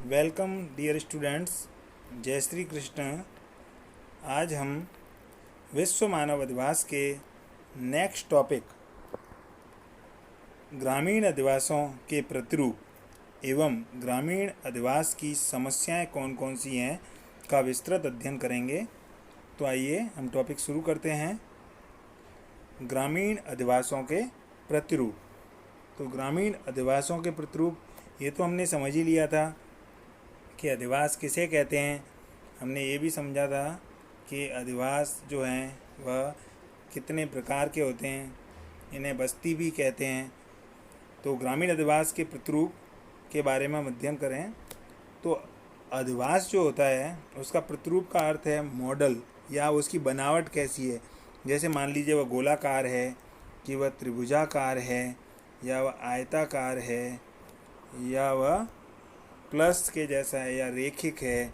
Welcome dear students. जय श्री कृष्ण। आज हम विश्व मानव अधिवास के नेक्स्ट टॉपिक ग्रामीण अधिवासों के प्रतिरूप एवं ग्रामीण अधिवास की समस्याएं कौन कौन सी हैं का विस्तृत अध्ययन करेंगे। तो आइए हम टॉपिक शुरू करते हैं। ग्रामीण अधिवासों के प्रतिरूप। तो ग्रामीण अधिवासों के प्रतिरूप ये तो हमने समझ ही लिया था कि अधिवास किसे कहते हैं। हमने ये भी समझा था कि अधिवास जो हैं वह कितने प्रकार के होते हैं, इन्हें बस्ती भी कहते हैं। तो ग्रामीण अधिवास के प्रतिरूप के बारे में हम अध्ययन करें तो अधिवास जो होता है उसका प्रतिरूप का अर्थ है मॉडल या उसकी बनावट कैसी है। जैसे मान लीजिए वह गोलाकार है कि वह त्रिभुजाकार है या वह आयताकार है या वह प्लस के जैसा है या रेखिक है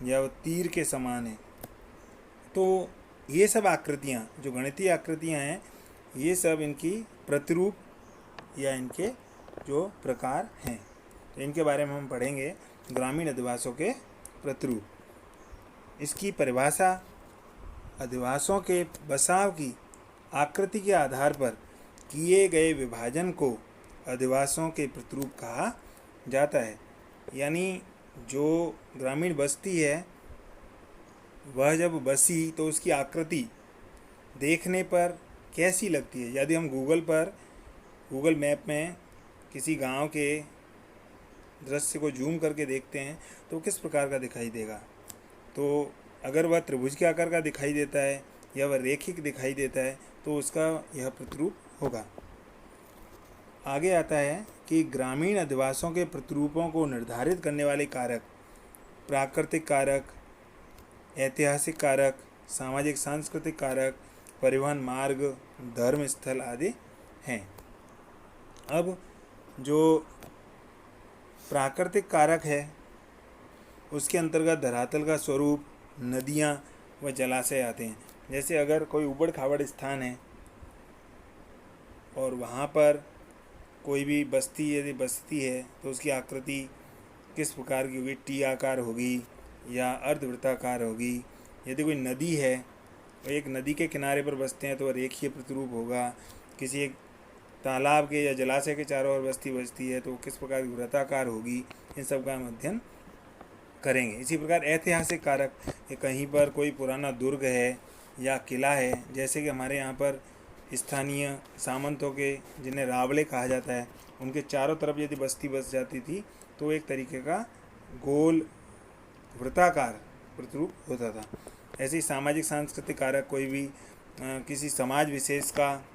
या वह तीर के समान है। तो ये सब आकृतियाँ जो गणितीय आकृतियाँ हैं ये सब इनकी प्रतिरूप या इनके जो प्रकार हैं, तो इनके बारे में हम पढ़ेंगे। ग्रामीण अधिवासों के प्रतिरूप। इसकी परिभाषा अधिवासों के बसाव की आकृति के आधार पर किए गए विभाजन को अधिवासों के प्रतिरूप कहा जाता है। यानी जो ग्रामीण बस्ती है वह जब बसी तो उसकी आकृति देखने पर कैसी लगती है। यदि हम गूगल मैप में किसी गांव के दृश्य को जूम करके देखते हैं तो किस प्रकार का दिखाई देगा। तो अगर वह त्रिभुज के आकार का दिखाई देता है या वह रेखिक दिखाई देता है तो उसका यह प्रतिरूप होगा। आगे आता है कि ग्रामीण अधिवासों के प्रतिरूपों को निर्धारित करने वाले कारक प्राकृतिक कारक, ऐतिहासिक कारक, सामाजिक सांस्कृतिक कारक, परिवहन मार्ग, धर्म स्थल आदि हैं। अब जो प्राकृतिक कारक है उसके अंतर्गत धरातल का स्वरूप, नदियाँ व जलाशय आते हैं। जैसे अगर कोई उबड़ खाबड़ स्थान है और वहाँ पर कोई भी बस्ती यदि बसती है तो उसकी आकृति किस प्रकार की होगी, टी आकार होगी या अर्धवृत्ताकार होगी। यदि कोई नदी है और एक नदी के किनारे पर बसते हैं तो वह रेखीय प्रतिरूप होगा। किसी एक तालाब के या जलाशय के चारों ओर बस्ती बसती है तो किस प्रकार की वृत्ताकार होगी। इन सब का हम अध्ययन करेंगे। इसी प्रकार ऐतिहासिक कारक, कहीं पर कोई पुराना दुर्ग है या किला है, जैसे कि हमारे यहाँ पर स्थानीय सामंतों के जिन्हें रावले कहा जाता है उनके चारों तरफ यदि बस्ती बस जाती थी तो एक तरीके का गोल वृत्ताकार प्रतिरूप होता था। ऐसे ही सामाजिक सांस्कृतिक कारक, कोई भी किसी समाज विशेष का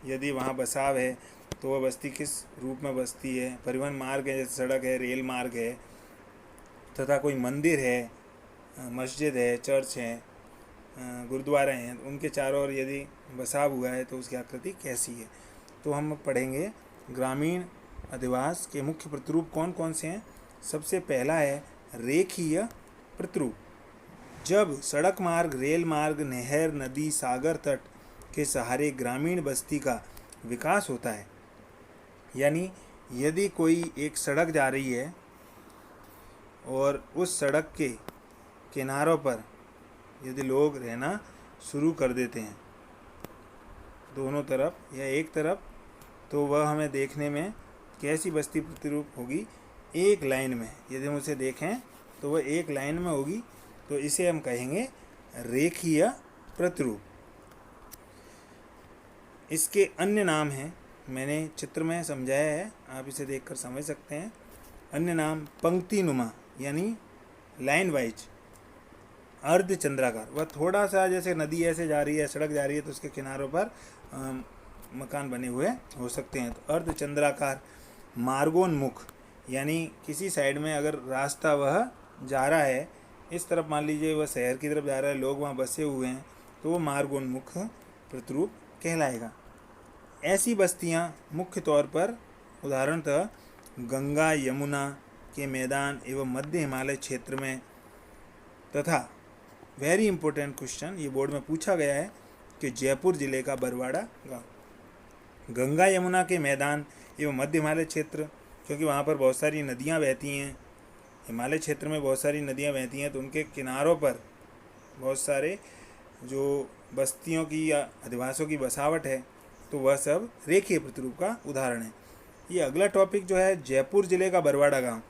यदि वहाँ बसाव है तो वह बस्ती किस रूप में बसती है। परिवहन मार्ग है, जैसे सड़क है, रेल मार्ग है, तथा कोई मंदिर है, मस्जिद है, चर्च है, गुरुद्वारे हैं, उनके चारों ओर यदि बसाव हुआ है तो उसकी आकृति कैसी है। तो हम पढ़ेंगे ग्रामीण अधिवास के मुख्य प्रतिरूप कौन कौन से हैं। सबसे पहला है रेखीय प्रतिरूप। जब सड़क मार्ग, रेल मार्ग, नहर, नदी, सागर तट के सहारे ग्रामीण बस्ती का विकास होता है, यानी यदि कोई एक सड़क जा रही है और उस सड़क के किनारों पर यदि लोग रहना शुरू कर देते हैं दोनों तरफ या एक तरफ, तो वह हमें देखने में कैसी बस्ती प्रतिरूप होगी। एक लाइन में यदि हम उसे देखें तो वह एक लाइन में होगी, तो इसे हम कहेंगे रेखीय प्रतिरूप। इसके अन्य नाम हैं, मैंने चित्र में समझाया है, आप इसे देखकर समझ सकते हैं। अन्य नाम पंक्ति नुमा यानी लाइन वाइज, अर्धचंद्राकार, वह थोड़ा सा जैसे नदी ऐसे जा रही है, सड़क जा रही है तो उसके किनारों पर मकान बने हुए हो सकते हैं, तो अर्धचंद्राकार। मार्गोन्मुख यानी किसी साइड में अगर रास्ता वह जा रहा है, इस तरफ मान लीजिए वह शहर की तरफ जा रहा है, लोग वहाँ बसे हुए हैं, तो वो मार्गोन्मुख प्रतिरूप कहलाएगा। ऐसी बस्तियाँ मुख्य तौर पर उदाहरणतः गंगा यमुना के मैदान एवं मध्य हिमालय क्षेत्र में, तथा वेरी इंपॉर्टेंट क्वेश्चन ये बोर्ड में पूछा गया है कि जयपुर जिले का बरवाड़ा गाँव। गंगा यमुना के मैदान एवं मध्य हिमालय क्षेत्र, क्योंकि वहाँ पर बहुत सारी नदियाँ बहती हैं हिमालय क्षेत्र में बहुत सारी नदियाँ बहती हैं, तो उनके किनारों पर बहुत सारे जो बस्तियों की या अधिवासों की बसावट है, तो वह सब रेखीय प्रतिरूप का उदाहरण है। ये अगला टॉपिक जो है जयपुर ज़िले का बरवाड़ा गांव।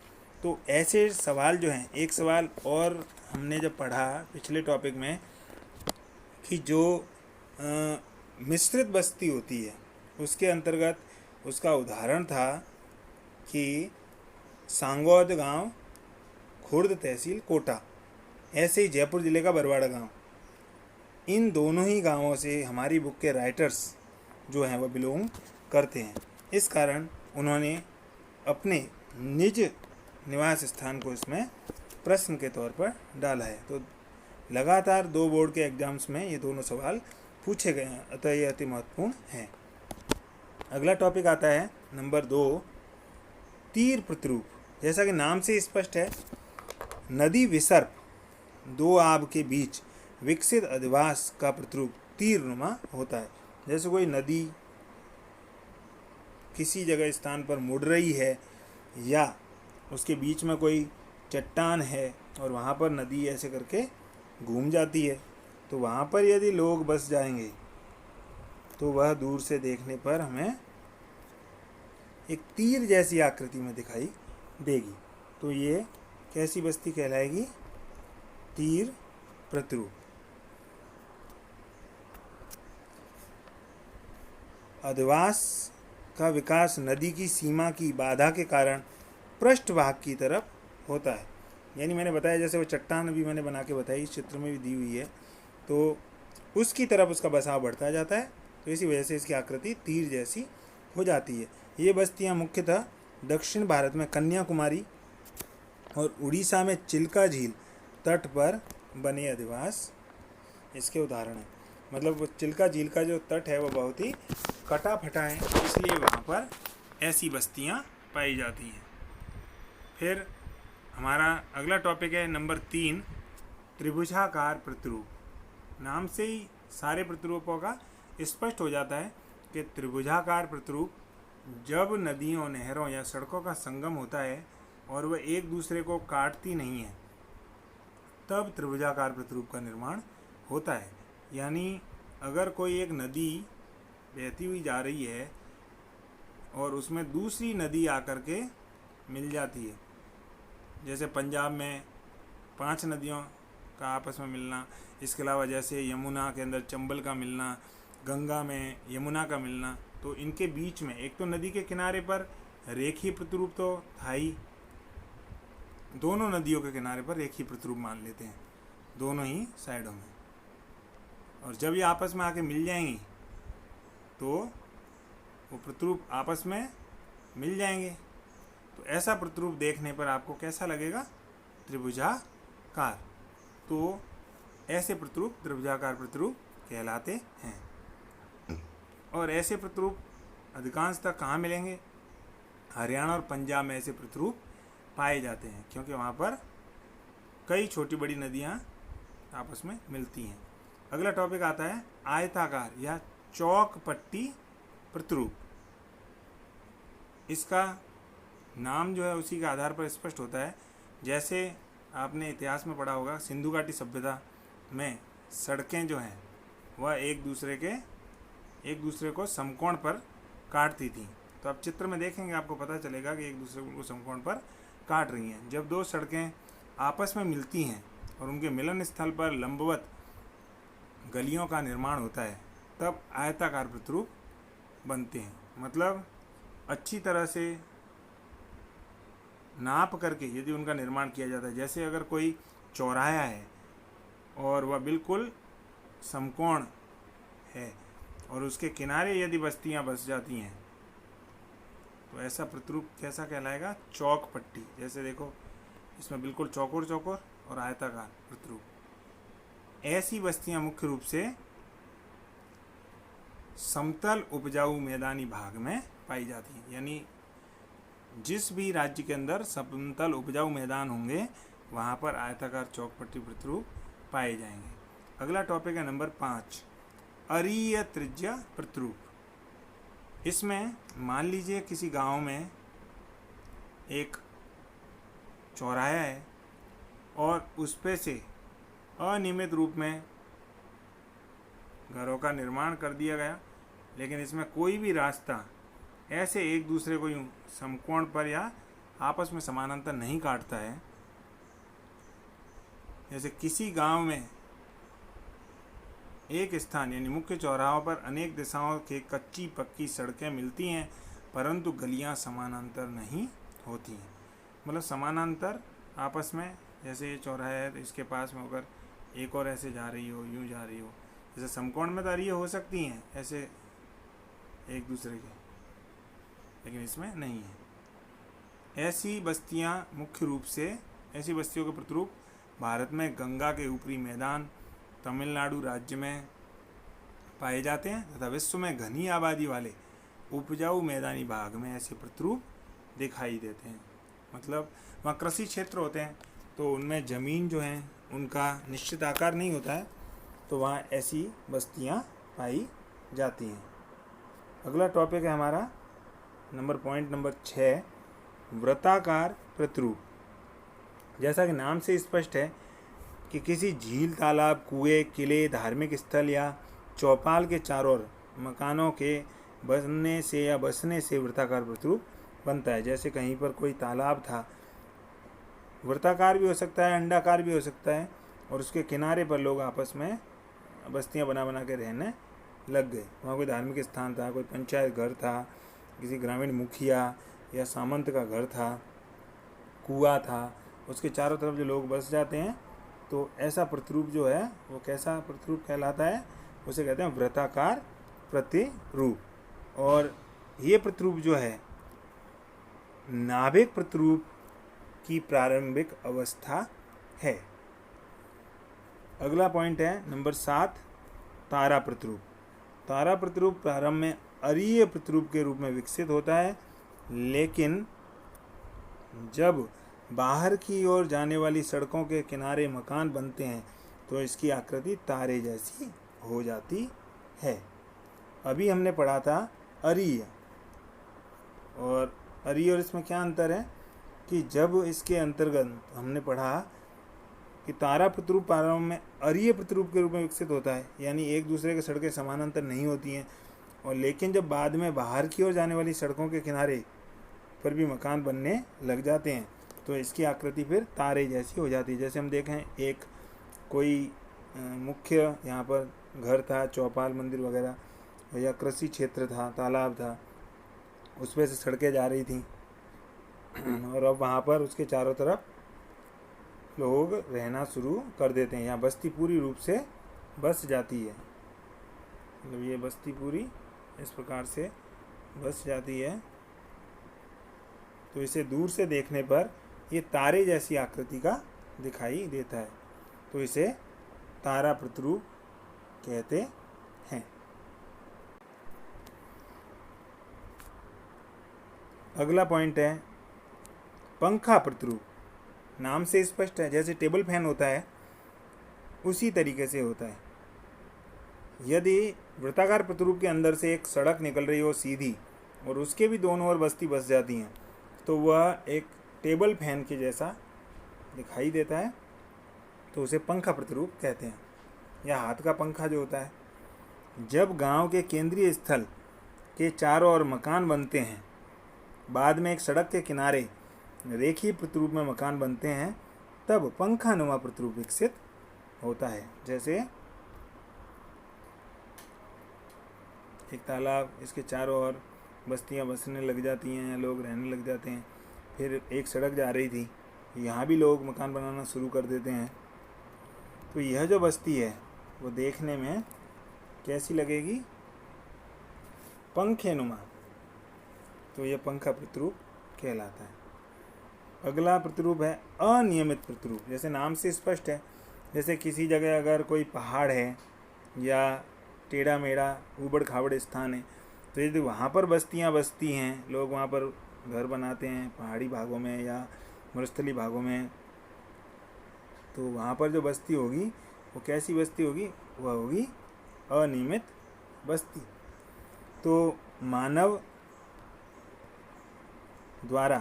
तो ऐसे सवाल जो हैं, एक सवाल और हमने जब पढ़ा पिछले टॉपिक में कि जो मिश्रित बस्ती होती है उसके अंतर्गत उसका उदाहरण था कि सांगौद गांव, खुर्द तहसील कोटा। ऐसे ही जयपुर ज़िले का बरवाड़ा गांव, इन दोनों ही गांवों से हमारी बुक के राइटर्स जो हैं वह बिलोंग करते हैं। इस कारण उन्होंने अपने निज निवास स्थान को इसमें प्रश्न के तौर पर डाला है। तो लगातार 2 बोर्ड के एग्जाम्स में ये दोनों सवाल पूछे गए हैं, अतः ये अति महत्वपूर्ण हैं। अगला टॉपिक आता है नंबर 2, तीर प्रतिरूप। जैसा कि नाम से स्पष्ट है, नदी विसर्प 2 आब के बीच विकसित अधिवास का प्रतिरूप तीरनुमा होता है। जैसे कोई नदी किसी जगह स्थान पर मुड़ रही है या उसके बीच में कोई चट्टान है और वहाँ पर नदी ऐसे करके घूम जाती है, तो वहाँ पर यदि लोग बस जाएंगे तो वह दूर से देखने पर हमें एक तीर जैसी आकृति में दिखाई देगी। तो ये कैसी बस्ती कहलाएगी? तीर प्रतिरूप। अधिवास का विकास नदी की सीमा की बाधा के कारण पृष्ठभाग की तरफ होता है। यानी मैंने बताया जैसे वो चट्टान अभी मैंने बना के बताई, इस चित्र में भी दी हुई है, तो उसकी तरफ उसका बसाव बढ़ता जाता है, तो इसी वजह से इसकी आकृति तीर जैसी हो जाती है। ये बस्तियां मुख्यतः दक्षिण भारत में कन्याकुमारी और उड़ीसा में चिल्का झील तट पर बने अधिवास इसके उदाहरण हैं। मतलब वो चिल्का झील का जो तट है वो बहुत ही कटा फटा है, इसलिए वहाँ पर ऐसी बस्तियाँ पाई जाती हैं। फिर हमारा अगला टॉपिक है नंबर 3, त्रिभुजाकार प्रतिरूप। नाम से ही सारे प्रतिरूपों का स्पष्ट हो जाता है कि त्रिभुजाकार प्रतिरूप जब नदियों, नहरों या सड़कों का संगम होता है और वह एक दूसरे को काटती नहीं है, तब त्रिभुजाकार प्रतिरूप का निर्माण होता है। यानी अगर कोई एक नदी बहती हुई जा रही है और उसमें दूसरी नदी आकर के मिल जाती है, जैसे पंजाब में 5 नदियों का आपस में मिलना, इसके अलावा जैसे यमुना के अंदर चंबल का मिलना, गंगा में यमुना का मिलना, तो इनके बीच में एक तो नदी के किनारे पर रेखीय प्रतिरूप तो था ही, दोनों नदियों के किनारे पर रेखीय प्रतिरूप मान लेते हैं दोनों ही साइडों में, और जब ये आपस में आके मिल जाएंगी तो वो प्रतिरूप आपस में मिल जाएंगे। तो ऐसा प्रतिरूप देखने पर आपको कैसा लगेगा? त्रिभुजाकार। तो ऐसे प्रतिरूप त्रिभुजाकार प्रतिरूप कहलाते हैं। और ऐसे प्रतिरूप अधिकांशतः कहाँ मिलेंगे? हरियाणा और पंजाब में ऐसे प्रतिरूप पाए जाते हैं, क्योंकि वहाँ पर कई छोटी बड़ी नदियाँ आपस में मिलती हैं। अगला टॉपिक आता है आयताकार या चौक पट्टी प्रतिरूप। इसका नाम जो है उसी के आधार पर स्पष्ट होता है। जैसे आपने इतिहास में पढ़ा होगा, सिंधु घाटी सभ्यता में सड़कें जो हैं वह एक दूसरे को समकोण पर काटती थी। तो आप चित्र में देखेंगे आपको पता चलेगा कि एक दूसरे को समकोण पर काट रही हैं। जब 2 सड़कें आपस में मिलती हैं और उनके मिलन स्थल पर लंबवत गलियों का निर्माण होता है, तब आयताकार प्रतिरूप बनते हैं। मतलब अच्छी तरह से नाप करके यदि उनका निर्माण किया जाता है, जैसे अगर कोई चौराहा है और वह बिल्कुल समकोण है और उसके किनारे यदि बस्तियां बस जाती हैं, तो ऐसा प्रतिरूप कैसा कहलाएगा? चौक पट्टी। जैसे देखो इसमें बिल्कुल चौकोर चौकोर और आयताकार प्रतिरूप। ऐसी बस्तियां मुख्य रूप से समतल उपजाऊ मैदानी भाग में पाई जाती हैं। यानी जिस भी राज्य के अंदर समतल उपजाऊ मैदान होंगे वहाँ पर आयताकार चौकपट्टी प्रतिरूप पाए जाएंगे। अगला टॉपिक है नंबर 5, अरीय त्रिज्या प्रतिरूप। इसमें मान लीजिए किसी गांव में एक चौराहा है और उस पे से अनियमित रूप में घरों का निर्माण कर दिया गया, लेकिन इसमें कोई भी रास्ता ऐसे एक दूसरे को यूँ समकोण पर या आपस में समानांतर नहीं काटता है। जैसे किसी गांव में एक स्थान यानी मुख्य चौराहों पर अनेक दिशाओं के कच्ची पक्की सड़कें मिलती हैं, परंतु गलियां समानांतर नहीं होती हैं। मतलब समानांतर आपस में, जैसे ये चौराहा है तो इसके पास में होकर एक और ऐसे जा रही हो, यूं जा रही हो, जैसे समकोण में तो ये हो सकती हैं ऐसे एक दूसरे के, लेकिन इसमें नहीं है। ऐसी बस्तियां मुख्य रूप से, ऐसी बस्तियों के प्रतिरूप भारत में गंगा के ऊपरी मैदान, तमिलनाडु राज्य में पाए जाते हैं तथा विश्व में घनी आबादी वाले उपजाऊ मैदानी भाग में ऐसे प्रतिरूप दिखाई देते हैं। मतलब वहाँ कृषि क्षेत्र होते हैं तो उनमें ज़मीन जो है उनका निश्चित आकार नहीं होता है, तो वहाँ ऐसी बस्तियाँ पाई जाती हैं। अगला टॉपिक है हमारा पॉइंट नंबर 6, वृत्ताकार प्रतिरूप। जैसा कि नाम से स्पष्ट है कि किसी झील, तालाब, कुएं, किले, धार्मिक स्थल या चौपाल के चारों ओर मकानों के बनने से या बसने से वृत्ताकार प्रतिरूप बनता है। जैसे कहीं पर कोई तालाब था, वृत्ताकार भी हो सकता है, अंडाकार भी हो सकता है, और उसके किनारे पर लोग आपस में बस्तियां बना बना के रहने लग गए। वहाँ कोई धार्मिक स्थान था, कोई पंचायत घर था, किसी ग्रामीण मुखिया या सामंत का घर था, कुआं था, उसके चारों तरफ जो लोग बस जाते हैं, तो ऐसा प्रतिरूप जो है वो कैसा प्रतिरूप कहलाता है, उसे कहते हैं वृत्ताकार प्रतिरूप। और ये प्रतिरूप जो है नाभिक प्रतिरूप की प्रारंभिक अवस्था है। अगला पॉइंट है नंबर 7, तारा प्रतिरूप। तारा प्रतिरूप प्रारंभ में अरीय प्रतिरूप के रूप में विकसित होता है, लेकिन जब बाहर की ओर जाने वाली सड़कों के किनारे मकान बनते हैं तो इसकी आकृति तारे जैसी हो जाती है। अभी हमने पढ़ा था अरीय, और अरीय और इसमें क्या अंतर है कि जब इसके अंतर्गत हमने पढ़ा कि तारा प्रतिरूप प्रारंभ में अरीय प्रतिरूप के रूप में विकसित होता है, यानी एक दूसरे के सड़कें समानांतर नहीं होती हैं, और लेकिन जब बाद में बाहर की ओर जाने वाली सड़कों के किनारे पर भी मकान बनने लग जाते हैं तो इसकी आकृति फिर तारे जैसी हो जाती है। जैसे हम देखें, एक कोई मुख्य यहाँ पर घर था, चौपाल, मंदिर वगैरह, या कृषि क्षेत्र था, तालाब था, उस पर से सड़कें जा रही थी, और अब वहाँ पर उसके चारों तरफ लोग रहना शुरू कर देते हैं। यहाँ बस्ती पूरी रूप से बस जाती है। मतलब ये बस्ती पूरी इस प्रकार से बस जाती है, तो इसे दूर से देखने पर ये तारे जैसी आकृति का दिखाई देता है, तो इसे तारा प्रतिरूप कहते हैं। अगला पॉइंट है पंखा प्रतिरूप। नाम से स्पष्ट है, जैसे टेबल फैन होता है उसी तरीके से होता है। यदि वृत्ताकार प्रतिरूप के अंदर से एक सड़क निकल रही हो सीधी, और उसके भी दोनों ओर बस्ती बस जाती हैं, तो वह एक टेबल फैन के जैसा दिखाई देता है, तो उसे पंखा प्रतिरूप कहते हैं। या हाथ का पंखा जो होता है, जब गांव के केंद्रीय स्थल के चारों ओर मकान बनते हैं, बाद में एक सड़क के किनारे रेखीय प्रतिरूप में मकान बनते हैं, तब पंखा नुमा प्रतिरूप विकसित होता है। जैसे एक तालाब, इसके चारों ओर बस्तियां बसने लग जाती हैं, लोग रहने लग जाते हैं, फिर एक सड़क जा रही थी, यहाँ भी लोग मकान बनाना शुरू कर देते हैं, तो यह जो बस्ती है वो देखने में कैसी लगेगी, पंखे नुमा, तो यह पंखा प्रतिरूप कहलाता है। अगला प्रतिरूप है अनियमित प्रतिरूप। जैसे नाम से स्पष्ट है, जैसे किसी जगह अगर कोई पहाड़ है या टेढ़ा मेढ़ा ऊबड़ खाबड़ स्थान है, तो यदि वहाँ पर बस्तियाँ बसती हैं, लोग वहाँ पर घर बनाते हैं पहाड़ी भागों में या मरुस्थली भागों में, तो वहाँ पर जो बस्ती होगी वो कैसी बस्ती होगी, वह होगी अनियमित बस्ती। तो मानव द्वारा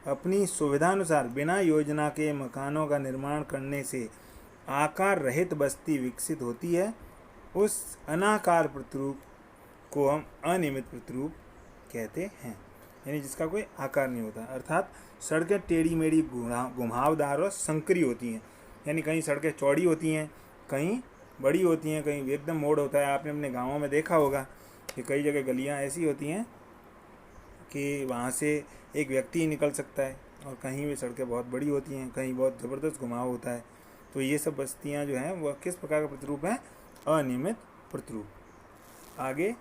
अपनी सुविधानुसार बिना योजना के मकानों का निर्माण करने से आकार रहित बस्ती विकसित होती है, उस अनाकार प्रतिरूप को हम अनियमित प्रतिरूप कहते हैं। यानी जिसका कोई आकार नहीं होता, अर्थात सड़कें टेढ़ी मेढ़ी घुमावदार और संकरी होती हैं। यानी कहीं सड़कें चौड़ी होती हैं, कहीं बड़ी होती हैं, कहीं एकदम मोड़ होता है। आपने अपने गाँवों में देखा होगा कि कई जगह गलियाँ ऐसी होती हैं कि वहाँ से एक व्यक्ति ही निकल सकता है, और कहीं भी सड़कें बहुत बड़ी होती हैं, कहीं बहुत ज़बरदस्त घुमाव होता है। तो ये सब बस्तियाँ जो हैं वह किस प्रकार का प्रतिरूप हैं? अनियमित प्रतिरूप। आगे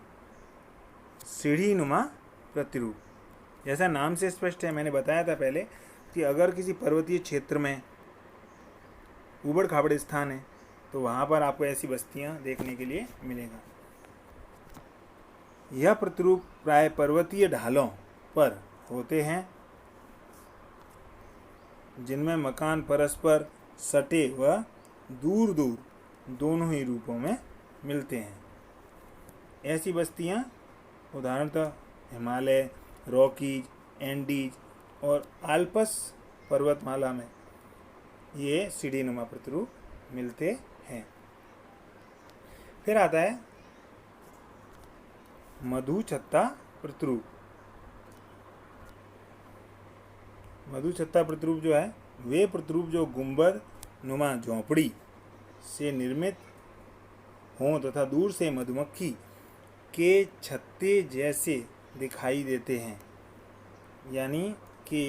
सीढ़ीनुमा प्रतिरूप। जैसा नाम से स्पष्ट है, मैंने बताया था पहले कि अगर किसी पर्वतीय क्षेत्र में ऊबड़ खाबड़ स्थान है तो वहाँ पर आपको ऐसी बस्तियाँ देखने के लिए मिलेगा। यह प्रतिरूप प्राय पर्वतीय ढालों पर होते हैं जिनमें मकान परस्पर सटे व दूर दूर दोनों ही रूपों में मिलते हैं। ऐसी बस्तियाँ उदाहरणतः हिमालय, रॉकीज, एंडीज और आल्पस पर्वतमाला में ये सीढ़ीनुमा प्रतिरूप मिलते हैं। फिर आता है मधुछत्ता प्रतिरूप। मधुछत्ता प्रतिरूप जो है वे प्रतिरूप जो गुंबद नुमा झोंपड़ी से निर्मित हों तथा दूर से मधुमक्खी के छत्ते जैसे दिखाई देते हैं। यानी कि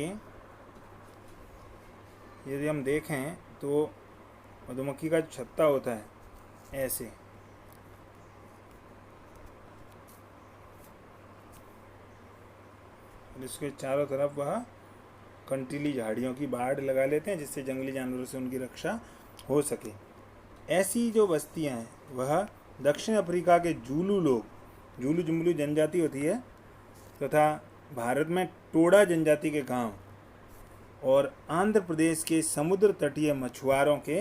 यदि हम देखें तो मधुमक्खी का छत्ता होता है ऐसे, इसके चारों तरफ वह कंटीली झाड़ियों की बाड़ लगा लेते हैं जिससे जंगली जानवरों से उनकी रक्षा हो सके। ऐसी जो बस्तियां हैं वह दक्षिण अफ्रीका के जूलू लोग, जूलू जुमलू जनजाति होती है, तथा भारत में टोडा जनजाति के गांव और आंध्र प्रदेश के समुद्र तटीय मछुआरों के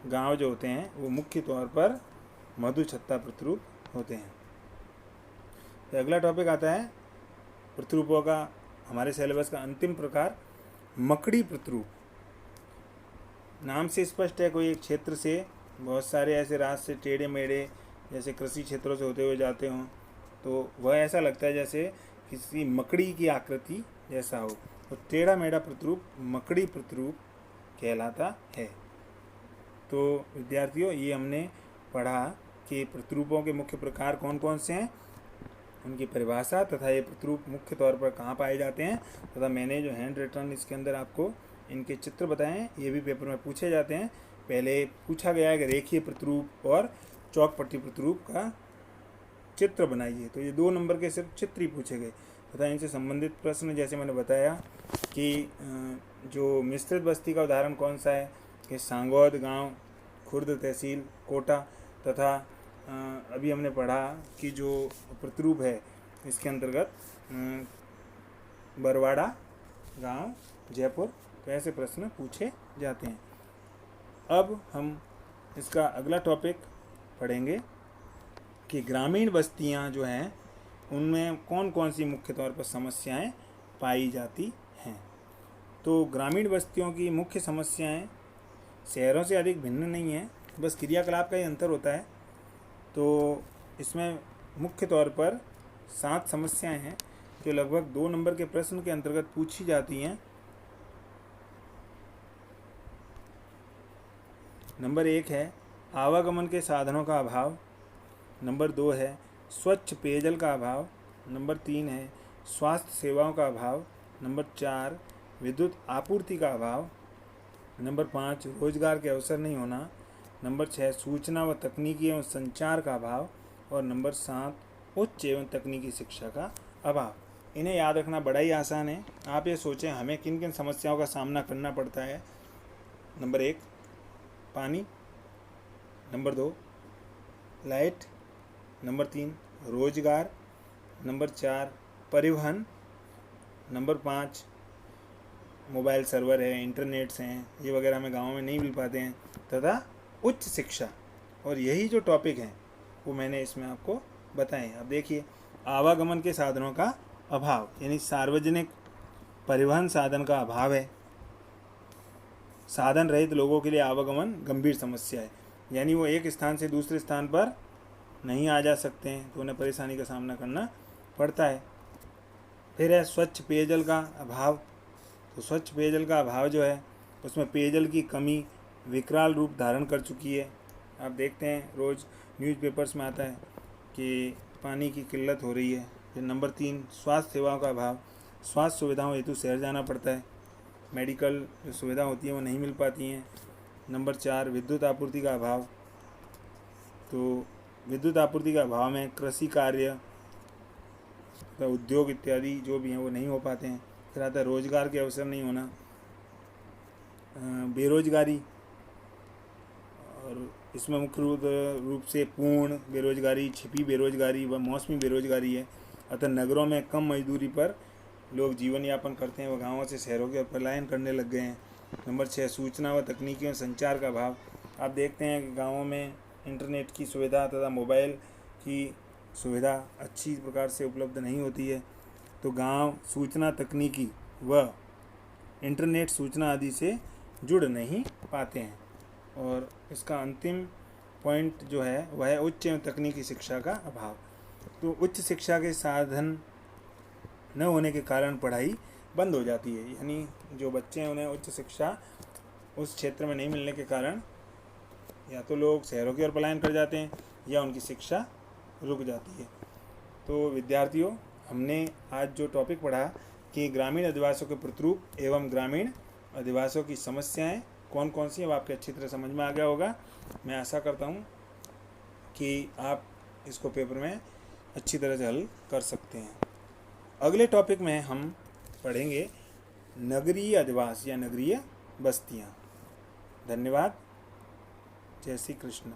गांव जो होते हैं वो मुख्य तौर पर मधुछत्ता प्रतिरूप होते हैं। तो अगला टॉपिक आता है प्रतिरूपों का, हमारे सिलेबस का अंतिम प्रकार मकड़ी प्रतिरूप। नाम से स्पष्ट है, कोई एक क्षेत्र से बहुत सारे ऐसे रास्ते टेढ़े मेढ़े जैसे कृषि क्षेत्रों से होते हुए जाते हों, तो वह ऐसा लगता है जैसे किसी मकड़ी की आकृति जैसा हो, तो टेढ़ा मेढ़ा प्रतिरूप मकड़ी प्रतिरूप कहलाता है। तो विद्यार्थियों, ये हमने पढ़ा कि प्रतिरूपों के मुख्य प्रकार कौन कौन से हैं, उनकी परिभाषा तथा ये प्रतिरूप मुख्य तौर पर कहाँ पाए जाते हैं, तथा मैंने जो हैंड रिटर्न इसके अंदर आपको इनके चित्र बताए हैं। ये भी पेपर में पूछे जाते हैं। पहले पूछा गया है कि रेखीय प्रतिरूप और चौक पट्टी प्रतिरूप का चित्र बनाइए, तो ये 2 नंबर के सिर्फ चित्र ही पूछे गए तथा इनसे संबंधित प्रश्न जैसे मैंने बताया कि जो मिश्रित बस्ती का उदाहरण कौन सा है कि सांगौद गांव, खुर्द तहसील कोटा, तथा अभी हमने पढ़ा कि जो प्रतिरूप है इसके अंतर्गत बरवाड़ा गांव जयपुर। तो ऐसे प्रश्न पूछे जाते हैं। अब हम इसका अगला टॉपिक पढ़ेंगे कि ग्रामीण बस्तियां जो हैं उनमें कौन कौन सी मुख्य तौर पर समस्याएं पाई जाती हैं। तो ग्रामीण बस्तियों की मुख्य समस्याएं शहरों से अधिक भिन्न नहीं हैं, बस क्रियाकलाप का ही अंतर होता है। तो इसमें मुख्य तौर पर 7 समस्याएं हैं जो लगभग 2 नंबर के प्रश्न के अंतर्गत पूछी जाती हैं। नंबर 1 है आवागमन के साधनों का अभाव। नंबर 2 है स्वच्छ पेयजल का अभाव। नंबर 3 है स्वास्थ्य सेवाओं का अभाव। नंबर 4 विद्युत आपूर्ति का अभाव। नंबर 5 रोजगार के अवसर नहीं होना। नंबर 6 सूचना व तकनीकी एवं संचार का अभाव। और नंबर 7 उच्च एवं तकनीकी शिक्षा का अभाव। इन्हें याद रखना बड़ा ही आसान है। आप ये सोचें हमें किन किन समस्याओं का सामना करना पड़ता है। नंबर 1 पानी। Number 2 light. नंबर 3 रोजगार। नंबर 4 परिवहन। नंबर 5 मोबाइल सर्वर है, इंटरनेट्स हैं, ये वगैरह हमें गाँव में नहीं मिल पाते हैं, तथा उच्च शिक्षा। और यही जो टॉपिक हैं वो मैंने इसमें आपको बताए। अब देखिए, आवागमन के साधनों का अभाव यानी सार्वजनिक परिवहन साधन का अभाव है। साधन रहित लोगों के लिए आवागमन गंभीर समस्या है, यानी वो एक स्थान से दूसरे स्थान पर नहीं आ जा सकते हैं, तो उन्हें परेशानी का सामना करना पड़ता है। फिर है स्वच्छ पेयजल का अभाव। तो स्वच्छ पेयजल का अभाव जो है, उसमें पेयजल की कमी विकराल रूप धारण कर चुकी है। आप देखते हैं रोज़ न्यूज़पेपर्स में आता है कि पानी की किल्लत हो रही है। फिर नंबर 3 स्वास्थ्य सेवाओं का अभाव। स्वास्थ्य सुविधाओं हेतु शहर जाना पड़ता है, मेडिकल जो सुविधा होती है वो नहीं मिल पाती हैं। नंबर 4 विद्युत आपूर्ति का अभाव। तो विद्युत आपूर्ति के अभाव में कृषि कार्य, उद्योग इत्यादि जो भी हैं वो नहीं हो पाते हैं। फिर आता है रोजगार के अवसर नहीं होना, बेरोजगारी, और इसमें मुख्य रूप से पूर्ण बेरोजगारी, छिपी बेरोजगारी व मौसमी बेरोजगारी है। अतः नगरों में कम मजदूरी पर लोग जीवन यापन करते हैं, वह गाँवों से शहरों के पलायन करने लग गए हैं। नंबर 6 सूचना व तकनीकी और संचार का अभाव। आप देखते हैं कि गाँवों में इंटरनेट की सुविधा तथा मोबाइल की सुविधा अच्छी प्रकार से उपलब्ध नहीं होती है, तो गांव सूचना तकनीकी व इंटरनेट सूचना आदि से जुड़ नहीं पाते हैं। और इसका अंतिम पॉइंट जो है वह है उच्च एवं तकनीकी शिक्षा का अभाव। तो उच्च शिक्षा के साधन न होने के कारण पढ़ाई बंद हो जाती है, यानी जो बच्चे हैं उन्हें उच्च शिक्षा उस क्षेत्र में नहीं मिलने के कारण या तो लोग शहरों की ओर पलायन कर जाते हैं या उनकी शिक्षा रुक जाती है। तो विद्यार्थियों, हमने आज जो टॉपिक पढ़ा कि ग्रामीण अधिवासियों के प्रतिरूप एवं ग्रामीण अधिवासियों की समस्याएं कौन कौन सी हैं, वो आपके अच्छी तरह समझ में आ गया होगा। मैं आशा करता हूं कि आप इसको पेपर में अच्छी तरह से हल कर सकते हैं। अगले टॉपिक में हम पढ़ेंगे नगरीय अधिवास या नगरीय बस्तियां। धन्यवाद। जय श्री कृष्ण।